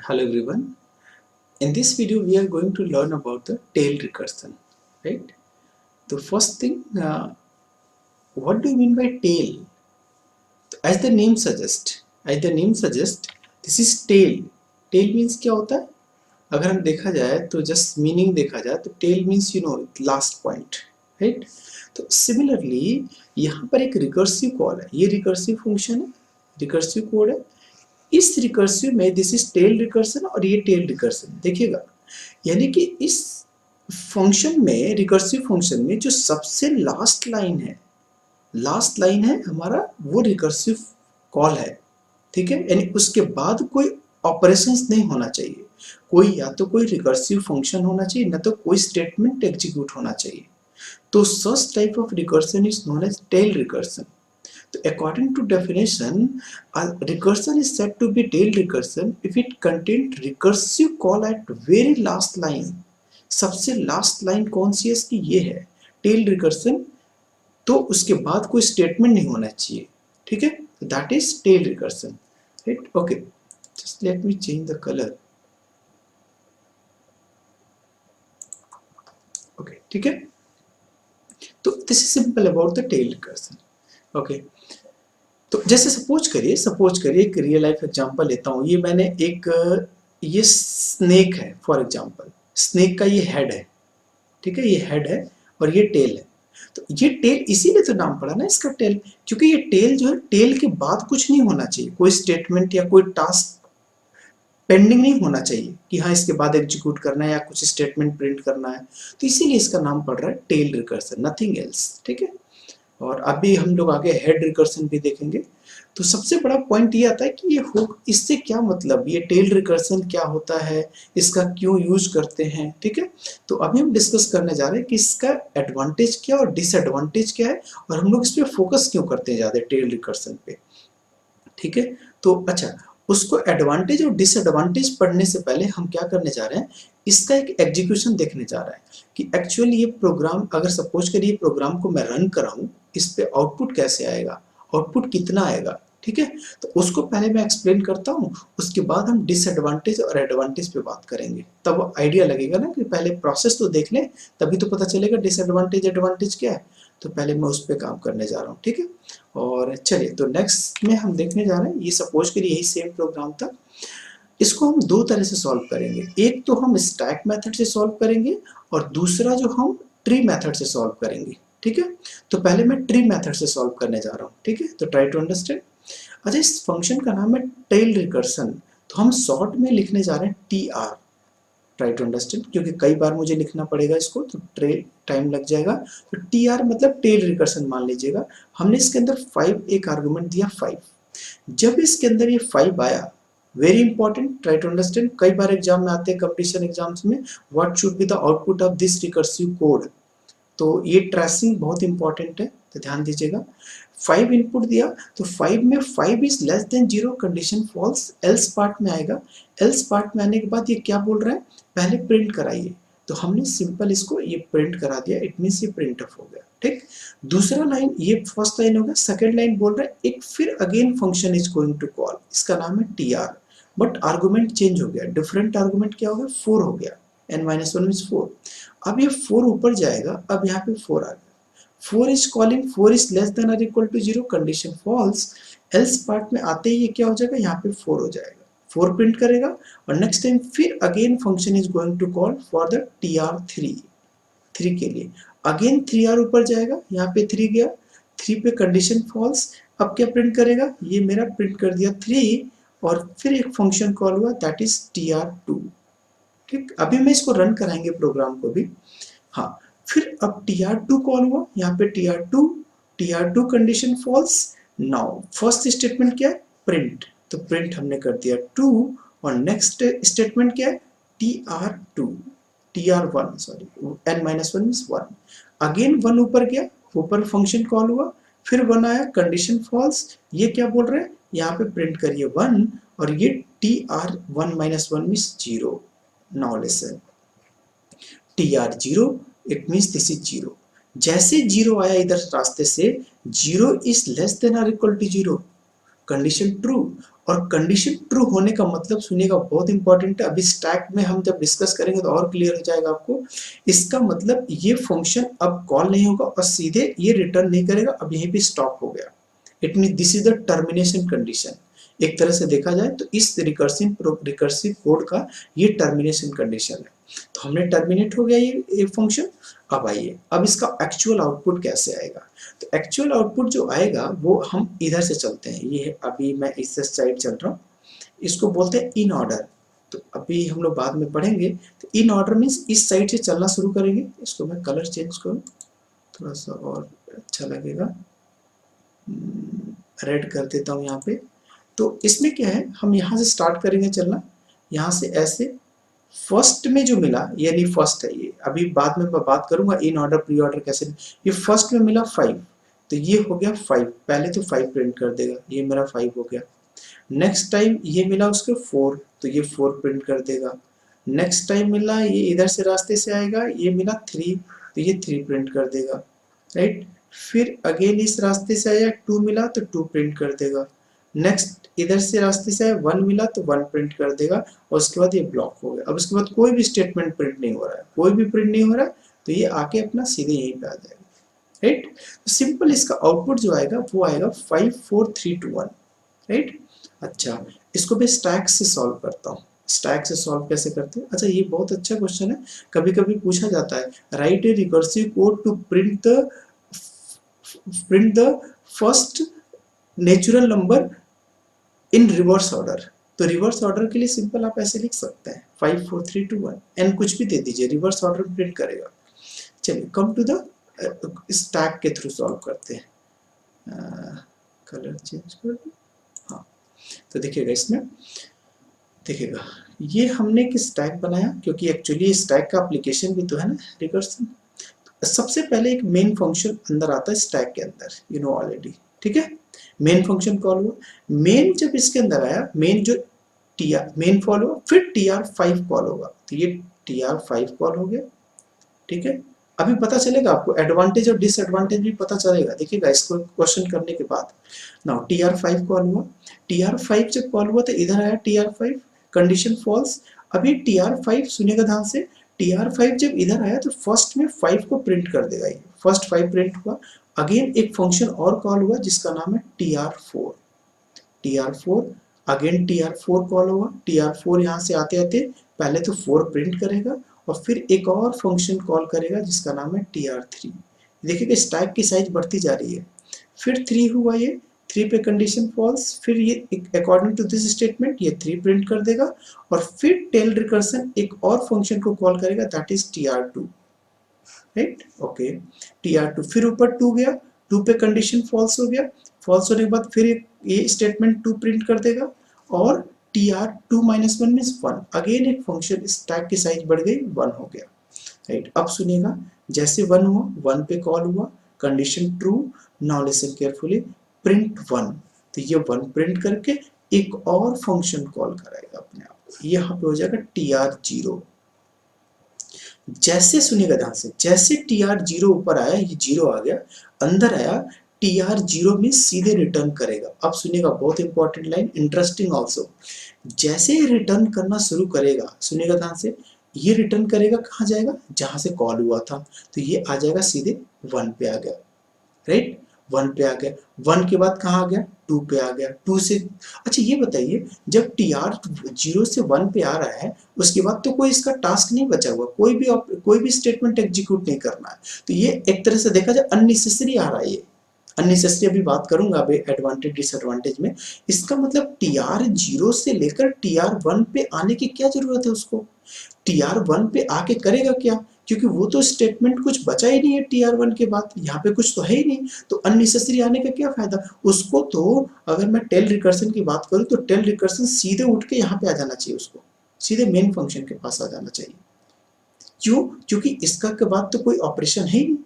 Hello everyone. In this video, we are going to learn about the tail recursion, right? The first thing, what do you mean by tail? As the name suggests, this is tail. Tail means क्या होता है? अगर हम देखा जाए तो just meaning देखा जाए तो tail means last point, right? तो similarly यहाँ पर एक recursive call है. ये recursive function है, recursive code है. इस रिकर्सिव में दिस इज टेल रिकर्सन और ये टेल रिकर्सन देखिएगा, यानी कि इस फंक्शन में रिकर्सिव फंक्शन में जो सबसे लास्ट लाइन है हमारा वो रिकर्सिव कॉल है, ठीक है। यानी उसके बाद कोई ऑपरेशंस नहीं होना चाहिए, कोई या तो कोई रिकर्सिव फंक्शन होना चाहिए ना तो कोई स्टेटमेंट एग्जीक्यूट होना चाहिए। तो such type of recursion is known as tail recursion. So according to definition, a recursion is said to be tail recursion if it contains recursive call at very last line. सबसे last line कौन सी है इसकी? ये है tell recursion. तो उसके बाद कोई स्टेटमेंट नहीं होना चाहिए, ठीक है। That is tail recursion, right? Okay, just let me change the colour. Okay, ठीक है। तो this is simple about the tail recursion. Okay, तो जैसे सपोज करिए एक रियल लाइफ एग्जांपल लेता हूँ। ये मैंने ये स्नेक है फॉर एग्जांपल। स्नेक का ये हेड है, ठीक है, ये हेड है और ये टेल है। तो ये टेल इसीलिए तो नाम पड़ा ना इसका टेल, क्योंकि ये टेल जो है, टेल के बाद कुछ नहीं होना चाहिए, कोई स्टेटमेंट या कोई टास्क पेंडिंग नहीं होना चाहिए कि हाँ इसके बाद एग्जीक्यूट करना है या कुछ स्टेटमेंट प्रिंट करना है। तो इसीलिए इसका नाम पड़ रहा है टेल रिकर्सन, नथिंग एल्स, ठीक है। और अभी हम लोग आगे हेड रिकर्सन भी देखेंगे। तो सबसे बड़ा पॉइंट ये आता है कि ये हुक, इससे क्या मतलब, ये टेल रिकर्सन क्या होता है, इसका क्यों यूज करते हैं, ठीक है। तो अभी हम डिस्कस करने जा रहे हैं कि इसका एडवांटेज क्या और डिसएडवांटेज क्या है, और हम लोग इस पे फोकस क्यों करते हैं ज्यादा टेल रिकर्सन पे, ठीक है। तो अच्छा, उसको एडवांटेज और डिसएडवांटेज पढ़ने से पहले हम क्या करने जा रहे हैं, इसका एक एग्जीक्यूशन देखने जा रहे हैं कि एक्चुअली ये प्रोग्राम, अगर सपोज करिए प्रोग्राम को मैं रन कराऊं, इस पे आउटपुट कैसे आएगा, आउटपुट कितना आएगा, ठीक है। तो उसको पहले मैं एक्सप्लेन करता हूँ, उसके बाद हम डिसएडवांटेज और एडवांटेज पे बात करेंगे। तब आइडिया लगेगा ना कि पहले प्रोसेस तो देख लें, तभी तो पता चलेगा डिसएडवांटेज एडवांटेज क्या है। तो पहले मैं उस पर काम करने जा रहा हूँ, ठीक है। और चलिए, तो नेक्स्ट में हम देखने जा रहे हैं, ये सपोज करिए यही सेम प्रोग्राम था। इसको हम दो तरह से सॉल्व करेंगे, एक तो हम स्टैक मेथड से सॉल्व करेंगे और दूसरा जो हम ट्री मेथड से सॉल्व करेंगे, ठीक है। तो पहले मैं ट्री मेथड से सॉल्व करने जा रहा हूँ, ठीक है। तो ट्राई टू अंडरस्टैंड। अच्छा, इस फंक्शन का नाम है टेल रिकर्सन, तो हम शॉर्ट में लिखने जा रहे हैं T R, try to understand, क्योंकि कई बार मुझे लिखना पड़ेगा इसको तो टाइम लग जाएगा। तो टी आर मतलब टेल रिकर्सन मान लीजिएगा। हमने इसके अंदर 5 एक आर्गुमेंट दिया 5। जब इसके अंदर ये 5 आया, very important, try to understand, कई बार एग्जाम में आते हैं कंपटीशन एग्जाम्स में, what should be the output of this recursive code. तो ये ट्रेसिंग बहुत इंपॉर्टेंट है, तो ध्यान दीजिएगा। 5 इनपुट दिया, तो 5 में 5 is less than 0 condition false, else part में आएगा। एल्स पार्ट में आने के बाद ये क्या बोल रहा है, पहले प्रिंट कराइए। तो हमने सिंपल इसको ये प्रिंट करा दिया, इट मीन्स ये प्रिंट ऑफ हो गया, ठीक। दूसरा लाइन, ये फर्स्ट लाइन हो गया। सेकेंड लाइन बोल रहा है एक फिर again function is going to call, इसका नाम है T R, but argument change हो गया, डिफरेंट आर्गुमेंट क्या हो गया, 4 हो गया, n-1 मीन्स 4। अब ये 4 ऊपर जाएगा, अब यहाँ पे 4 आ गया। 4 is calling, 4 is less then और equal to 0 condition false. Else part में आते ही ये क्या हो जाएगा, यहाँ पे 4 हो जाएगा, 4 प्रिंट करेगा। और नेक्स्ट टाइम फिर again function is going to call for the tr3, 3 के लिए अगेन 3r ऊपर जाएगा, यहाँ पे 3 गया, 3 पे कंडीशन फॉल्स। अब क्या प्रिंट करेगा, ये मेरा प्रिंट कर दिया 3, और फिर एक फंक्शन कॉल हुआ दैट इज tr2, ठीक। अभी मैं इसको रन कराएंगे प्रोग्राम को भी। हाँ, फिर अब tr2 कॉल हुआ, यहाँ पे tr2 condition false. Now first statement क्या है, प्रिंट, तो प्रिंट हमने कर दिया 2, और नेक्स्ट स्टेटमेंट क्या है, tr1 sorry, n-1 means 1। Again 1 ऊपर गया, ऊपर फंक्शन कॉल हुआ, फिर 1 आया, कंडीशन फॉल्स। ये क्या बोल रहे हैं, यहाँ पे प्रिंट करिए 1, और ये tr1 - 1 means 0। Now listen, tr0, it means this is 0। जैसे 0 आया इधर रास्ते से, 0 इज लेस देन और इक्वल टू 0 कंडीशन ट्रू, और कंडीशन ट्रू होने का मतलब सुनिएगा बहुत इंपॉर्टेंट है, अभी स्टैक में हम जब डिस्कस करेंगे तो और क्लियर हो जाएगा आपको। इसका मतलब ये फंक्शन अब कॉल नहीं होगा और सीधे ये रिटर्न नहीं करेगा, अब यहीं पे स्टॉप हो गया। It mean this is the termination condition. एक तरह से देखा जाए तो इस रिकर्सिव कोड का ये टर्मिनेशन कंडीशन है। तो हमने टर्मिनेट हो गया ये फंक्शन। अब आइए, अब इसका एक्चुअल आउटपुट कैसे आएगा। तो एक्चुअल आउटपुट जो आएगा वो हम इधर से चलते हैं, ये अभी मैं इस साइड चल रहा हूँ, इसको बोलते हैं इन ऑर्डर। तो अभी हम लोग बाद में पढ़ेंगे। तो इन ऑर्डर मीन्स इस साइड से चलना शुरू करेंगे। इसको मैं कलर चेंज करूँ थोड़ा सा और अच्छा लगेगा, रेड कर देता हूँ यहाँ पे। तो इसमें क्या है, हम यहाँ से स्टार्ट करेंगे चलना, यहाँ से ऐसे फर्स्ट में जो मिला यानी फर्स्ट है ये, अभी बाद में मैं बात करूंगा इन ऑर्डर प्री ऑर्डर कैसे। ये फर्स्ट में मिला 5, तो ये हो गया 5, पहले तो 5 प्रिंट कर देगा, ये मेरा 5 हो गया। नेक्स्ट टाइम ये मिला उसके 4, तो ये 4 प्रिंट कर देगा। नेक्स्ट टाइम मिला ये इधर से रास्ते से आएगा, ये मिला 3, तो ये 3 प्रिंट कर देगा, राइट। फिर अगेन इस रास्ते से आया 2 मिला तो 2 प्रिंट कर देगा। नेक्स्ट इधर से रास्ते से 1 मिला तो 1 प्रिंट कर देगा, और उसके बाद ये ब्लॉक हो गया। अब उसके बाद कोई भी स्टेटमेंट प्रिंट नहीं हो रहा है, कोई भी प्रिंट नहीं हो रहा है, तो ये आके अपना सीधे यहीं पे आ जाएगा, राइट। तो सिंपल इसका आउटपुट जो आएगा वो आएगा 5 4 3 2 1, राइट। अच्छा, इसको मैं स्टैक से सॉल्व करता हूँ। स्टैक से सॉल्व कैसे करते हैं? अच्छा, ये बहुत अच्छा क्वेश्चन है, कभी कभी पूछा जाता है, write a recursive code to print the first natural number in reverse order. तो रिवर्स ऑर्डर के लिए सिंपल आप ऐसे लिख सकते हैं 5 4 3 2 1, एन कुछ भी दे दीजिए, रिवर्स ऑर्डर प्रिंट करेगा। चलिए कम टू द स्टैक के थ्रू सॉल्व करते हैं। कलर चेंज कर दो, हाँ। तो देखिएगा इसमें, देखिएगा ये हमने एक स्टैक बनाया, क्योंकि एक्चुअली स्टैक का एप्लीकेशन भी तो है ना रिकर्सन। सबसे पहले एक मेन फंक्शन अंदर आता है स्टैक के अंदर, यू नो ऑलरेडी, ठीक है। मेन फंक्शन कॉल हुआ, मेन जब इसके अंदर आया, मेन जो मेन कॉल हुआ, फिर tr5 कॉल होगा, तो ये tr5 कॉल हो गया, ठीक है। अभी पता चलेगा आपको एडवांटेज और डिसएडवांटेज भी पता चलेगा, देखिएगा इसको क्वेश्चन करने के बाद। नाउ tr5 कॉल हुआ, tr5 जब कॉल हुआ तो इधर आया tr5, कंडीशन फॉल्स। अभी tr5 सुनिएगा ध्यान से, tr5 जब इधर आया तो फर्स्ट में 5 को प्रिंट कर देगा, ये फर्स्ट 5 प्रिंट हुआ। अगेन एक फंक्शन और कॉल हुआ जिसका नाम है tr4, tr4 again tr4 call होगा, tr4 यहाँ से आते आते पहले तो 4 प्रिंट करेगा और फिर एक और फंक्शन कॉल करेगा जिसका नाम है tr3। देखिएगा स्टैक की साइज बढ़ती जा रही है। फिर 3 हुआ, ये 3 पे कंडीशन फॉल्स, फिर ये अकॉर्डिंग टू दिस स्टेटमेंट ये 3 प्रिंट कर देगा, और फिर टेल रिकर्सन एक और फंक्शन को कॉल करेगा that is tr2, right, okay. tr2 फिर ऊपर 2 गया, 2 पे कंडीशन फॉल्स हो गया, फॉल्स होने के बाद फिर ये स्टेटमेंट 2 प्रिंट कर देगा, और tr2 माइनस 1 मीन्स 1, अगेन एक फंक्शन स्टैक की साइज बढ़ गई, 1 हो गया, राइट। अब सुनिएगा, जैसे 1 हुआ, 1 पे कॉल हुआ, condition true, now listen carefully, print 1, तो ये 1 प्रिंट करके एक और फंक्शन कॉल कराएगा अपने आप को, यहाँ पे हो जाएगा tr0। जैसे सुनिएगा ध्यान से, जैसे tr0 ऊपर आया, ये 0 आ गया, अंदर आया, tr0 में सीधे रिटर्न करेगा। अब सुनिएगा बहुत इंपॉर्टेंट लाइन, इंटरेस्टिंग ऑल्सो, जैसे ही रिटर्न करना शुरू करेगा, सुनिएगा ध्यान से, ये रिटर्न करेगा कहाँ जाएगा, जहां से कॉल हुआ था, तो ये आ जाएगा सीधे 1 पे आ गया, राइट, 1 पे आ गया। 1 के बाद कहाँ आ गया, 2 पे आ गया, 2 से, अच्छा ये बताइए, जब tr0 से 1 पे आ रहा है, उसके बाद तो कोई इसका टास्क नहीं बचा हुआ, कोई भी स्टेटमेंट एग्जीक्यूट नहीं करना है, तो ये एक तरह से देखा जाए अननेसेसरी आ रहा है, ये अननेसेसरी, अभी बात करूंगा अभी एडवांटेज डिसएडवांटेज में। इसका मतलब tr0 से लेकर tr1 पे आने की क्या जरूरत है उसको, tr1 पे आके करेगा क्या, क्योंकि वो तो स्टेटमेंट कुछ बचा ही नहीं है tr1 के बाद, यहाँ पे कुछ तो है ही नहीं, तो अननेसेसरी आने का क्या फायदा उसको। तो अगर मैं टेल रिकर्सन की बात करूँ तो टेल रिकर्सन सीधे उठ के यहाँ पे आ जाना चाहिए, उसको सीधे मेन फंक्शन के पास आ जाना चाहिए। क्यों, क्योंकि इसका के बाद तो कोई ऑपरेशन है ही नहीं।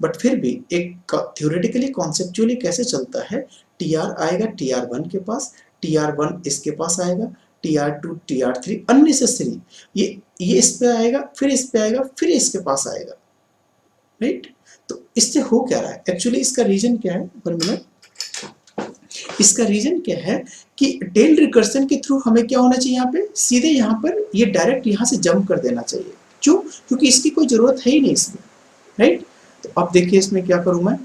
बट फिर भी एक थ्योरेटिकली कॉन्सेप्चुअली कैसे चलता है, tr आएगा tr1 के पास, tr1 इसके पास आएगा, tr2 tr3 अननेसेसरी, ये इस पे आएगा, फिर इस पे आएगा, फिर इसके पास आएगा, राइट। तो इससे हो क्या रहा है, एक्चुअली इसका रीजन क्या है, 1 मिनट, इसका रीजन क्या है कि टेल रिकर्सन के थ्रू हमें क्या होना चाहिए, यहाँ पे सीधे यहाँ पर ये डायरेक्ट यहाँ से जंप कर देना चाहिए। क्यों? क्योंकि इसकी कोई जरूरत है ही नहीं इसमें, राइट। तो अब देखिए इसमें क्या करूं मैं।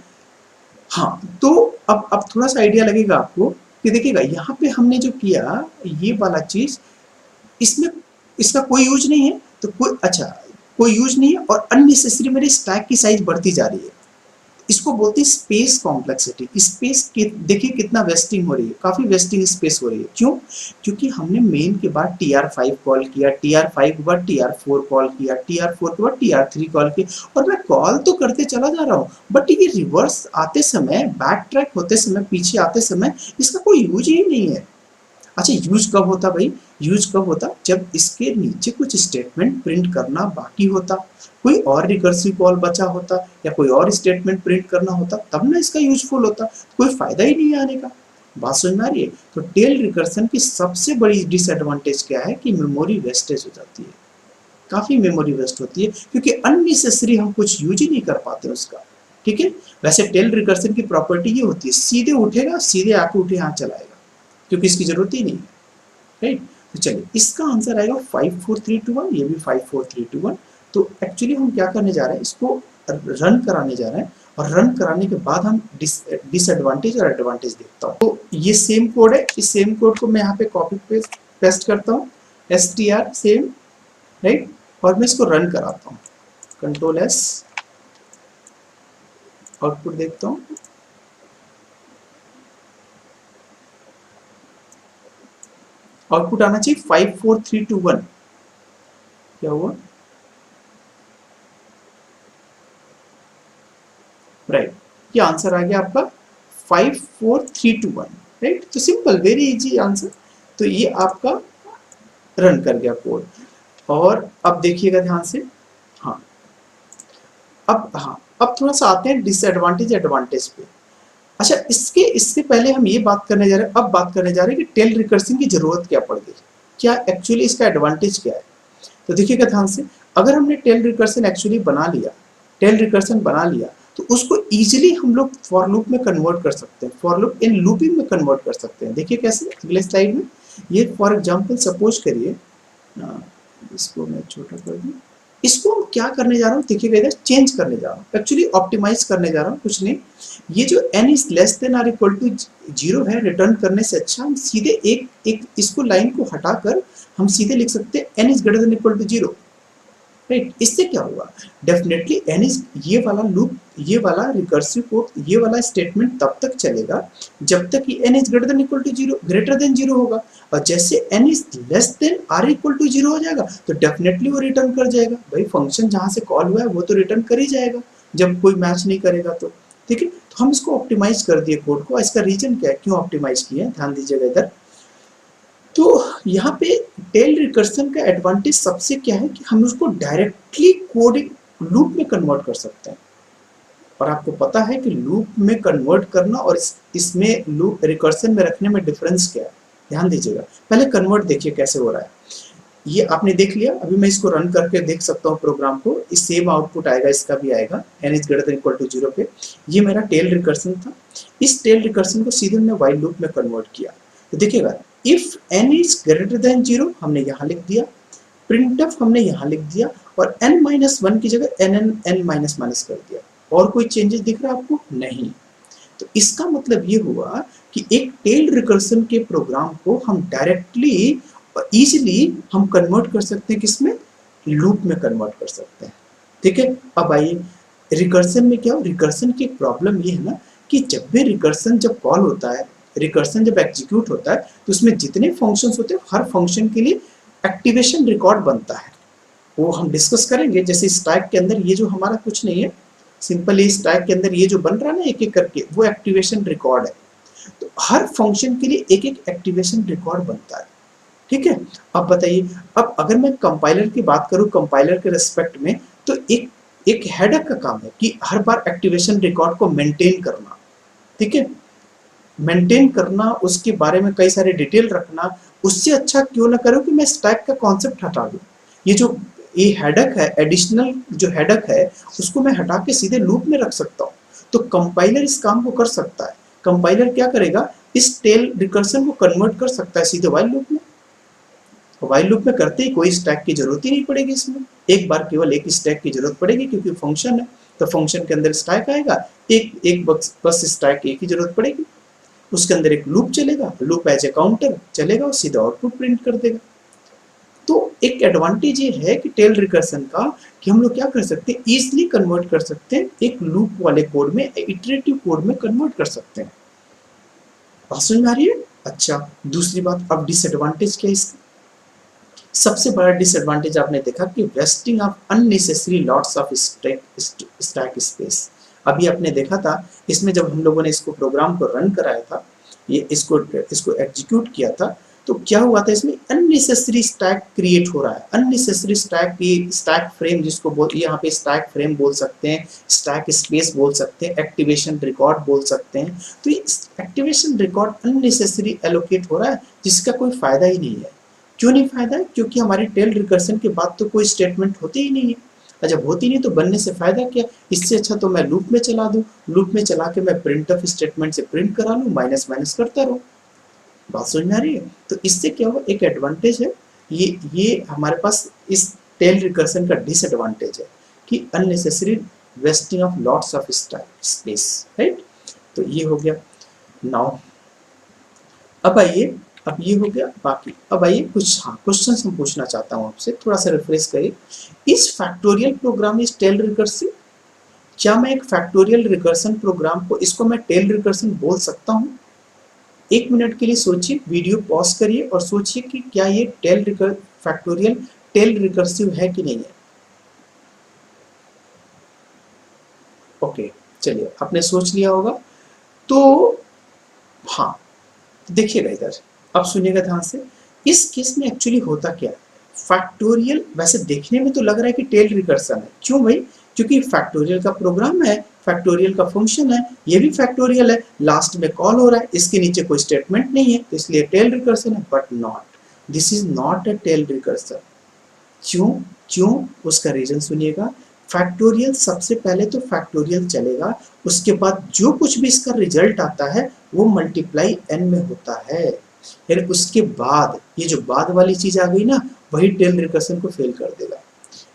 हाँ, तो अब थोड़ा सा आइडिया लगेगा आपको कि देखिएगा यहाँ पे हमने जो किया ये वाला चीज, इसमें इसका कोई यूज नहीं है, तो कोई अच्छा कोई यूज नहीं है और अननेसेसरी मेरे स्टैक की साइज बढ़ती जा रही है। इसको बोलते हैं स्पेस कॉम्प्लेक्सिटी। स्पेस के देखिए कितना वेस्टिंग हो रही है, काफी वेस्टिंग स्पेस हो रही है। क्यों? क्योंकि हमने मेन के बाद TR5 कॉल किया, TR5 के बाद TR4 कॉल किया, TR4 के बाद TR3 कॉल किया, और मैं कॉल तो करते चला जा रहा हूँ, बट ये रिवर्स आते समय, बैक ट्रैक होते समय, पीछे आते समय इसका कोई यूज ही नहीं है। अच्छा, यूज कब होता भाई? यूज कब होता? जब इसके नीचे कुछ स्टेटमेंट प्रिंट करना बाकी होता, कोई और रिकर्सिव कॉल बचा होता, या कोई और स्टेटमेंट प्रिंट करना होता, तब ना इसका यूजफुल होता। कोई फायदा ही नहीं आने का। बात समझ में आ रही है? तो टेल रिकर्सन की सबसे बड़ी डिसएडवांटेज क्या है कि मेमोरी वेस्टेज हो जाती है, काफी मेमोरी वेस्ट होती है, क्योंकि अननेसेसरी हम कुछ यूज ही नहीं कर पाते उसका। ठीक है। वैसे टेल रिकर्सन की प्रॉपर्टी ये होती है, सीधे उठेगा, सीधे आके उठे यहाँ चलाएगा, क्योंकि इसकी जरूरत ही नहीं है, राइट। तो चलिए इसका आंसर आएगा 54321, ये भी 54321। तो एक्चुअली हम क्या करने जा रहे हैं, इसको रन कराने जा रहे हैं, और रन कराने के बाद हम डिसएडवांटेज और एडवांटेज देखता हूँ। तो ये सेम कोड है, इस सेम कोड को मैं यहाँ पे कॉपी पेस्ट करता हूँ, str सेम, राइट, और मैं इसको रन कराता हूँ, कंट्रोल S, आउटपुट देखता हूँ। आउटपुट आना चाहिए 54321। क्या हुआ? राइट, ये आंसर आ गया आपका 54321, राइट। तो सिंपल, वेरी इजी आंसर। तो ये आपका रन कर गया कोड। और अब देखिएगा ध्यान से। हाँ, अब थोड़ा सा आते हैं डिसएडवांटेज एडवांटेज पे। अच्छा, इससे पहले हम ये बात करने जा रहे हैं, अब बात करने जा रहे हैं कि टेल रिकर्सिंग की जरूरत क्या पड़ गई, क्या एक्चुअली इसका एडवांटेज क्या है। तो देखिएगा ध्यान से, अगर हमने टेल रिकर्सन एक्चुअली बना लिया, टेल रिकर्सन बना लिया, तो उसको इजीली हम लोग फॉर लूप में कन्वर्ट कर सकते हैं, फॉर लूप इन लूपिंग में कन्वर्ट कर सकते हैं। देखिए कैसे, अगले स्लाइड में। ये फॉर एग्जांपल सपोज करिए, इसको मैं छोटा कर दूं, इसको हम क्या करने जा रहा हूँ, देखिएगा इधर चेंज करने जा रहा हूँ, एक्चुअली ऑप्टिमाइज करने जा रहा हूँ, कुछ नहीं। ये जो n is less than or equal to 0 है, रिटर्न करने से अच्छा हम सीधे एक इसको लाइन को हटाकर हम सीधे लिख सकते हैं n is greater than equal to 0, right. इससे क्या होगा, डेफिनेटली n इज, ये वाला लूप, ये वाला रिकर्सिव कोड, ये वाला स्टेटमेंट तब तक चलेगा जब तक कि n is greater than equal to 0, greater than 0 होगा। और जैसे n is less than or equal to 0 हो जाएगा, तो डेफिनेटली वो रिटर्न कर जाएगा। भाई फंक्शन जहां से कॉल हुआ है वो तो रिटर्न कर ही जाएगा, जब कोई मैच नहीं करेगा तो। ठीक है, तो हम इसको ऑप्टिमाइज कर दिए कोड को। इसका रीजन क्या है, क्यों ऑप्टिमाइज किए, ध्यान दीजिएगा इधर। तो यहाँ पे टेल रिकर्सन का एडवांटेज सबसे क्या है कि हम उसको डायरेक्टली कोडिंग लूप में कन्वर्ट कर सकते हैं। और आपको पता है कि लूप में कन्वर्ट करना और इसमें लूप रिकर्सन में रखने में डिफरेंस क्या है, ध्यान दीजिएगा। पहले कन्वर्ट देखिए कैसे हो रहा है, ये आपने देख लिया। अभी मैं इसको रन करके देख सकता हूँ प्रोग्राम को, इस सेम आउटपुट आएगा, इसका भी आएगा n is greater than equal to 0 पे। ये मेरा टेल रिकर्सन था, इस टेल रिकर्सन को सीधे मैंने व्हाइल लूप में कन्वर्ट किया। तो देखिएगा, if n is greater than 0 हमने यहाँ लिख दिया, प्रिंटफ हमने यहाँ लिख दिया, और n-1 की जगह n कर दिया। और कोई चेंजेस दिख रहा है आपको? नहीं। तो इसका मतलब ये हुआ कि एक टेल रिकर्सन के प्रोग्राम को हम डायरेक्टली इजीली हम कन्वर्ट कर सकते हैं, किसमें, लूप में कन्वर्ट कर सकते हैं। ठीक है। अब आइए रिकर्सन में क्या हो, रिकर्सन की प्रॉब्लम ये है ना कि जब भी रिकर्सन जब कॉल होता है, रिकर्सन जब एग्जीक्यूट होता है, तो उसमें जितने फंक्शंस होते हैं हर फंक्शन के लिए एक्टिवेशन रिकॉर्ड बनता है। वो हम डिस्कस करेंगे। जैसे स्टैक के अंदर ये जो हमारा कुछ नहीं है, सिंपली स्टैक के अंदर ये जो बन रहा है ना एक एक करके, वो एक्टिवेशन रिकॉर्ड है। तो हर फंक्शन के लिए एक एक एक्टिवेशन रिकॉर्ड बनता है। ठीक है। अब बताइए, अब अगर मैं कंपाइलर की बात करूं, कंपाइलर के रेस्पेक्ट में, तो एक हेडर का काम है कि हर बार एक्टिवेशन रिकॉर्ड को मेंटेन करना। ठीक है, मेंटेन करना, उसके बारे में कई सारे डिटेल रखना। उससे अच्छा क्यों ना करो कि मैं स्टैक का कॉन्सेप्ट हटा दूं। ये जो ये हेडक है, एडिशनल जो हेडक है, उसको मैं हटा के सीधे लूप में रख सकता हूँ। तो कंपाइलर इस काम को कर सकता है। कंपाइलर क्या करेगा, इस टेल रिकर्सन को कन्वर्ट कर सकता है सीधे व्हाइल लूप में। व्हाइल लूप में करते ही कोई स्टैक की जरूरत ही नहीं पड़ेगी, इसमें एक बार केवल एक स्टैक की जरूरत पड़ेगी क्योंकि फंक्शन है, तो फंक्शन के अंदर स्टैक आएगा, एक एक बस स्टैक एक ही जरूरत पड़ेगी, उसके अंदर एक लूप चलेगा, लूप एज ए काउंटर चलेगा और सीधा आउटपुट प्रिंट कर देगा। तो एक एडवांटेज ये है कि टेल रिकर्सन का कि हम लोग क्या कर सकते हैं, इजिली कन्वर्ट कर सकते हैं, एक लूप वाले कोड में इटरेटिव कोड में कन्वर्ट कर सकते हैं। बात समझ में आ रही है? अच्छा, दूसरी बात, अब डिसएडवांटेज क्या है इसका? सबसे बड़ा डिसएडवांटेज आपने देखा कि wasting of unnecessary lots of stack space. अभी आपने देखा था इसमें जब हम लोगों ने इसको प्रोग्राम को रन कराया था, ये इसको एग्जीक्यूट किया था, तो क्या हुआ था, इसमें अननेसेसरी स्टैक क्रिएट हो रहा है, अननेसेसरी स्टैक की स्टैक फ्रेम जिसको बोल, यहाँ पे स्टैक फ्रेम बोल सकते हैं, स्टैक स्पेस बोल सकते हैं, एक्टिवेशन रिकॉर्ड बोल सकते हैं। तो ये एक्टिवेशन रिकॉर्ड अननेसेसरी एलोकेट हो रहा है जिसका कोई फायदा ही नहीं है। क्यों नहीं फायदा है? क्योंकि हमारे टेल रिकर्सन के बाद तो कोई स्टेटमेंट होती ही नहीं है। और जब होती नहीं तो बनने से फायदा क्या? इससे अच्छा तो मैं लूप में चला दूं, लूप में चला के मैं प्रिंट ऑफ स्टेटमेंट से प्रिंट करा लूं, माइनस माइनस करता रहूं। बात समझ में आ रही है? तो इससे क्या हुआ, एक एडवांटेज है, ये हमारे पास इस टेल रिकर्सन का डिसएडवांटेज है कि unnecessary wasting of lots of space, right? तो ये हो गया। नाउ अब आइए, अब ये हो गया बाकी, अब आइए कुछ हाँ क्वेश्चन हम पूछना चाहता हूँ आपसे, थोड़ा सा रिफ्रेश करिए। इस factorial program is tail recursive? क्या मैं एक फैक्टोरियल रिकर्सन प्रोग्राम को, इसको मैं टेल रिकर्सन बोल सकता हूँ? एक मिनट के लिए सोचिए, वीडियो पॉज करिए और सोचिए कि क्या ये फैक्टोरियल टेल रिकर्सिव है कि नहीं है। ओके, चलिए आपने सोच लिया होगा। तो हाँ, देखिएगा इधर, अब सुनिएगा ध्यान से। इस केस में एक्चुअली होता क्या है, फैक्टोरियल वैसे देखने में तो लग रहा है कि टेल रिकर्सन है, क्यों भाई? क्योंकि फैक्टोरियल का प्रोग्राम है, फैक्टोरियल का फंक्शन है, ये भी फैक्टोरियल है, लास्ट में कॉल हो रहा है, इसके नीचे कोई स्टेटमेंट नहीं है, तो इसलिए टेल रिकर्सन है। But not, this is not a tail recursion. क्यों? क्यों? उसका रीजन सुनिएगा। फैक्टोरियल सबसे पहले तो फैक्टोरियल चलेगा, उसके बाद जो कुछ भी इसका रिजल्ट आता है वो मल्टीप्लाई एन में होता है, यानी उसके बाद ये जो बाद वाली चीज आ गई ना, वही टेल रिकर्सन को फेल कर देगा।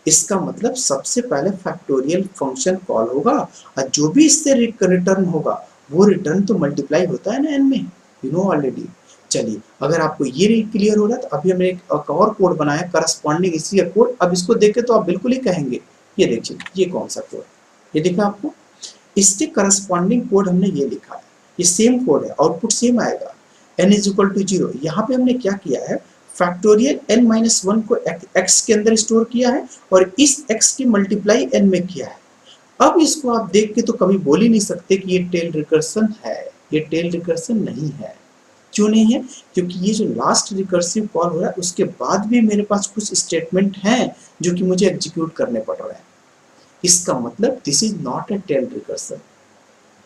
इसका मतलब सबसे पहले फैक्टोरियल फंक्शन कॉल होगा और जो भी इससे रिटर्न होगा वो रिटर्न तो मल्टीप्लाई होता है ना एन में, यू नो ऑलरेडी। चलिए, अगर आपको ये नहीं क्लियर हो रहा तो अभी हमने एक और कोड बनाया करस्पॉन्डिंग इसी का कोड। अब इसको देख के तो आप बिल्कुल ही कहेंगे, ये देखिए ये कौन सा कोड, ये देखा आपको, इसके करस्पॉन्डिंग कोड हमने ये लिखा है, ये सेम कोड है, आउटपुट सेम आएगा, n इज इक्वल टू 0। यहाँ पे हमने क्या किया है, फैक्टोरियल n माइनस 1 को x के अंदर स्टोर किया है और इस x की मल्टीप्लाई n में किया है। अब इसको आप देख के तो कभी बोल ही नहीं सकते कि ये टेल रिकर्सन है, ये टेल रिकर्सन नहीं है। क्यों नहीं है? क्योंकि ये जो लास्ट रिकर्सिव कॉल हो रहा है उसके बाद भी मेरे पास कुछ स्टेटमेंट हैं जो कि मुझे एग्जीक्यूट करने पड़ रहे हैं। इसका मतलब this is not a tail recursion.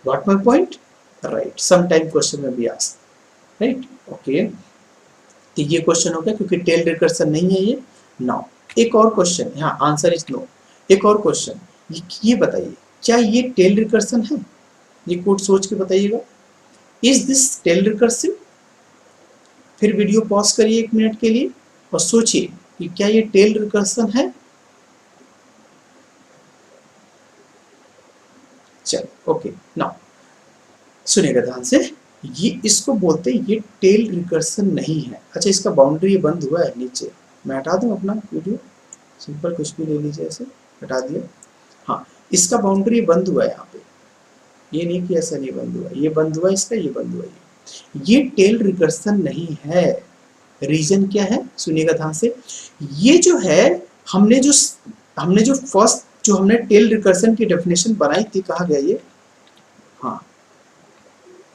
Got my point? Right, some time question में भी आस्क, राइट? ओके, तो ये क्वेश्चन हो गया क्योंकि टेल रिकर्सन नहीं है ये। नाउ एक और क्वेश्चन, यहाँ आंसर इज नो। एक और क्वेश्चन, ये बताइए क्या ये टेल रिकर्सन है? ये कोड सोच के बताइएगा, इज दिस टेल रिकर्सिव? फिर वीडियो पॉज करिए एक मिनट के लिए और सोचिए कि क्या ये टेल रिकर्सन है? चलो ओके, नाउ सुनिएगा ध्यान से, ये इसको बोलते हैं ये टेल रिकर्सन नहीं है। अच्छा, इसका बाउंड्री बंद हुआ है नीचे, मैं हटा दूं अपना वीडियो, सिंपल कुछ भी ले लीजिए, ऐसे हटा दिया। हाँ, इसका बाउंड्री बंद हुआ है यहाँ पे, ये नहीं कि ऐसा नहीं बंद हुआ, ये बंद हुआ इसका, ये बंद हुआ, ये टेल रिकर्सन नहीं है। रीजन क्या है? सुनिएगा ध्यान से। ये जो है, हमने जो फर्स्ट जो हमने टेल रिकर्सन की डेफिनेशन बनाई थी, कहा गया ये, हाँ,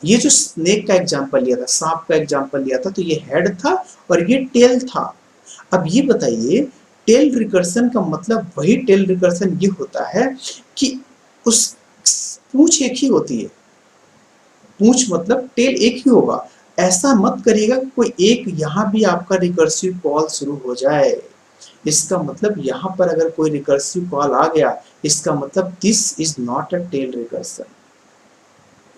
ये जो स्नेक का एग्जांपल लिया था, सांप का एग्जांपल लिया था, तो ये हेड था और ये टेल था। अब ये बताइए, टेल रिकर्सन का मतलब वही टेल रिकर्सन ये होता है कि उस पूंछ एक ही होती है, पूंछ मतलब टेल एक ही होगा। ऐसा मत करिएगा कि कोई एक यहाँ भी आपका रिकर्सिव कॉल शुरू हो जाए, इसका मतलब यहाँ पर अगर कोई रिकर्सिव कॉल आ गया, इसका मतलब this is not a tail recursion.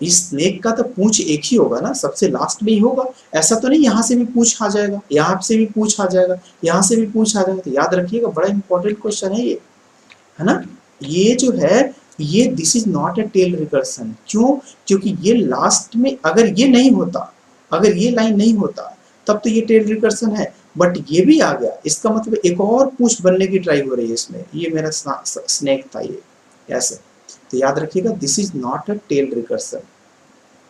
इस स्नेक का तो पूंछ एक ही होगा ना, सबसे लास्ट में ही होगा। ऐसा तो नहीं यहाँ से भी पूंछ आ जाएगा, यहाँ से भी पूंछ आ जाएगा, यहाँ से भी पूंछ आ जाएगा। तो याद रखिएगा, बड़ा इंपॉर्टेंट क्वेश्चन है ये, है ना। ये जो है, ये this is not a tail recursion. क्यों? क्योंकि ये लास्ट में अगर ये नहीं होता, अगर ये लाइन नहीं होता, तब तो ये टेल रिकर्सन है। बट ये भी आ गया, इसका मतलब एक और पूंछ बनने की ट्राई हो रही है इसमें। ये मेरा स्नेक था ये, ऐसे। तो याद रखिएगा, this is not a tail recursion.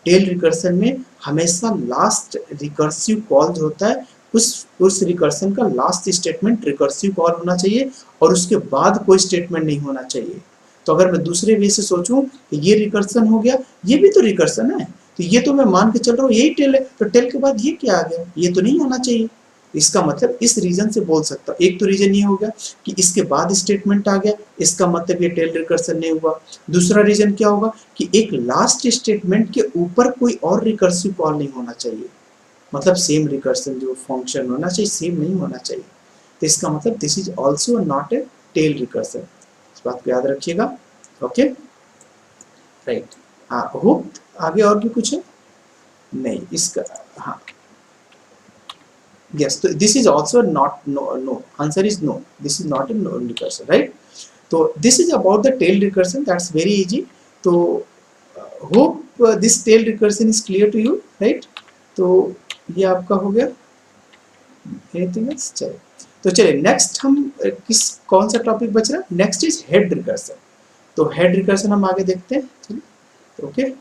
Tail recursion में हमेशा लास्ट रिकर्सिव कॉल जो होता है, उस रिकर्सन का लास्ट स्टेटमेंट रिकर्सिव कॉल होना चाहिए, और उसके बाद कोई स्टेटमेंट नहीं होना चाहिए। तो अगर मैं दूसरे वे से सोचूं कि ये रिकर्सन हो गया, ये भी तो रिकर्सन है, तो ये तो मैं मान के चल रहा हूँ यही टेल है, तो टेल के बाद ये क्या आ गया, ये तो नहीं आना चाहिए। इसका मतलब इस रीजन से बोल सकता हूँ। एक तो रीजन ये हो गया कि इसके बाद स्टेटमेंट आ गया, इसका मतलब ये टेल रिकर्सन नहीं हुआ। दूसरा रीजन क्या होगा कि एक लास्ट स्टेटमेंट के ऊपर कोई और रिकर्सिव कॉल नहीं होना चाहिए, मतलब सेम रिकर्सन जो फंक्शन होना चाहिए सेम नहीं होना चाहिए। तो इसका मतलब this is also not a tail recursion. इस बात को याद रखिएगा। Okay, right. हाँ, होप आगे और भी कुछ है? नहीं, इसका हाँ, yes, so this is also not, no, answer is no, this is not a no recursion, right? So this is about the tail recursion, that's very easy. So hope this tail recursion is clear to you, right? तो ये आपका हो गया। Anything else? चलिए, तो चलिए next हम किस कौन सा टॉपिक बच रहा है? Next is head recursion. तो हेड रिकर्सन हम आगे देखते हैं। ओके।